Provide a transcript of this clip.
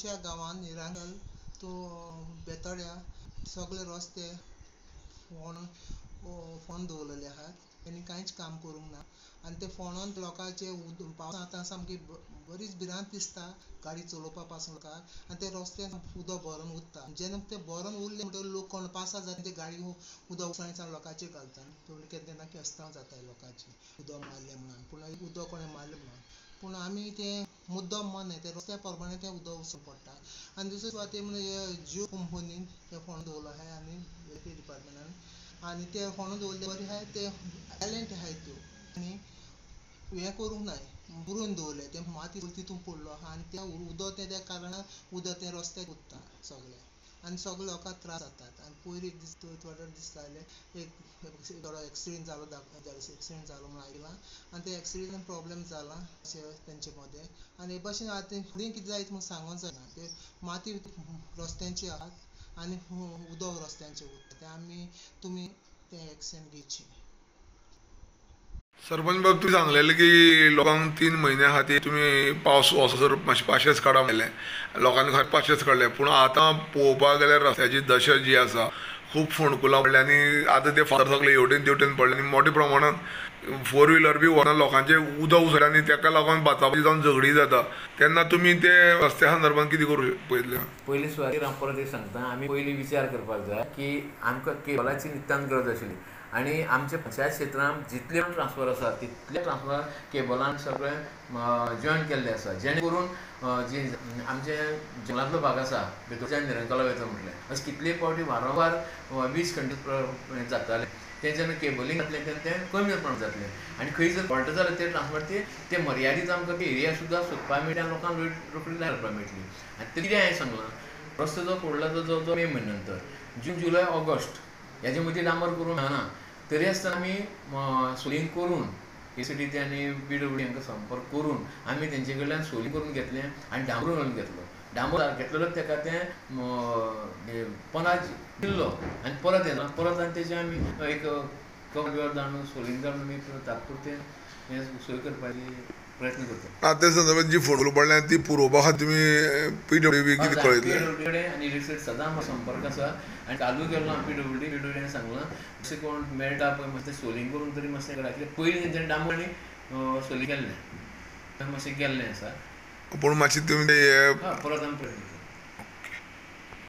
आमच्या गांवांत निरांगल तो बेतोड्या सगळे रस्ते फोंड दवरलेले आहात. त्यांनी कांयच काम करूंक ना आनी ते फोंडोन लोकांचे पावसांत आतां सामकी बरीच भिरांत दिसता गाडी चलोवपा पासून लोकांक. आनी ते रस्ते उदक भरून उरता. जेन्ना ते भरून उरले म्हणटकीर लोक कोण पास जाता ते गाडी उदक उसळींचान लोकांचेर घालता. तेन्ना केस्तांव जाता लोकांची उदक मारलें म्हणून. पूण उदक कोणें मारलें म्हणून. पूण आमी तें मुद्दम मारनाय, ते रस्त्या प्रमाणें तें उदक वचून पडटा. आनी दुसरे सुवातेर म्हणजे जियो कंपनीन तें फोंड दवरलो आहा आनी इलेक्ट्रिसिटी डिपार्टमेंटान. आनी ते फोंड दवरले बरे आहाय ते आयलंड आहाय त्यो आनी हें करूंक नाय, बुरोवन दवरले. ते माती तितून पडलो आहा आनी तें उदक त्या कारणान उदक तें रस्त्यार उरता सगळें. आनी सगळे लोकांक त्रास जातात. आनी पयलीं एक दीस थोडे दीस जाले एक थोडो एक्सिडेंट जालो म्हूण आयकलां. आनी ते एक्सिडेंटान प्रॉब्लेम जाला अशें तेंचे मदें. आनी हे भाशेन आतां फुडें कितें जायत म्हूण सांगूंक जायना. ते माती रस्त्यांची आहात आनी उदक रस्त्यांचेर उरता. तें तुमी तें एक्शन घेवची. सरपंच बाब, तुम्ही सांगलेलें की लोकांक 3 म्हयन्या खातीर तुमी पावस वचसर मातशें पाशेंस काडा म्हणलें. लोकांनी खंय पाशेंस काडलें. पूण आतां पळोवपाक गेल्यार रस्त्याची दशा जी आसा खूब फोंडकुलां पडल्या आनी आतां ते फातर सगळे हेवटेन तेवटेन पडले आनी मोठ्या प्रमाणांत 4 व्हिलर बी वतना लोकांचें उदक उसळटा आनी ताका लागून बाचाबाची जावन झगडीं जाता. तेन्ना तुमी ते रस्त्या संदर्भांत कितें करूं पळयतले? पयलीं सुवातेर हांव परत एक सांगता, आमी पयलीं विचार करपाक जाय की आमकां केबलाची नितांत गरज आशिल्ली. आनी आमच्या पंचायत क्षेत्रांत जितले ट्रान्सफर आसा तितले ट्रान्सफर केबलान सगळें जॉयन केल्ले आसा. जेणे करून जी आमचे जंगलांतलो भाग आसा भितरच्यान निरंकाला वयता म्हटलें अशें कितलेय फावटी वारंवार वीज खंडीत जातालें. तें जेन्ना केबलींग घातलें तेन्ना तें कमी प्रमाणांत जातलें. आनी खंय जर फॉल्ट जालें ते ट्रान्सफर ते मर्यादीत आमकां ती एरिया सुद्दां सोदपाक मेळटा आनी लोकांक रोखडी लायक करपाक मेळटली. आनी ते कितें हांवें सांगलां, रस्तो जो पडला तो मे म्हयन्या नंतर जून जुलय ऑगस्ट ह्याच्या मदीं डांबर करूंक मेळना. तरी आसतना आमी सोलिंग करून KCDT आनी PWD हांकां संपर्क करून आमी तेंचे कडल्यान सोलिंग करून घेतलें आनी डांबरू घालून घेतलो. डांबर घेतलेलो तेका तें 15 दिल्लो आनी परत येना. परत आनी तेजें आमी एक कवर जावन सोलिंग जावन आमी तात्पुरतें हें सोय करपाची प्रयत्न करता. आतां संदर्भांत जी फोंडकुलां पडल्या ती पुरोवपा खातीर तुमी PWD कितें कळयतले? PWD आनी इलेक्ट्रिसिटी सदां आमचो संपर्क आसा आनी चालू केल्लो हांव PWD सांगलां अशें कोण मेळटा पळय मातशें सोलिंग करून तरी मातशें करा. कित्याक पयलीं तेंच्यांनी डांबर आनी सोलिंग केल्लें मातशें गेल्लें आसा. पूण मातशें तुमी परत आमी प्रयत्न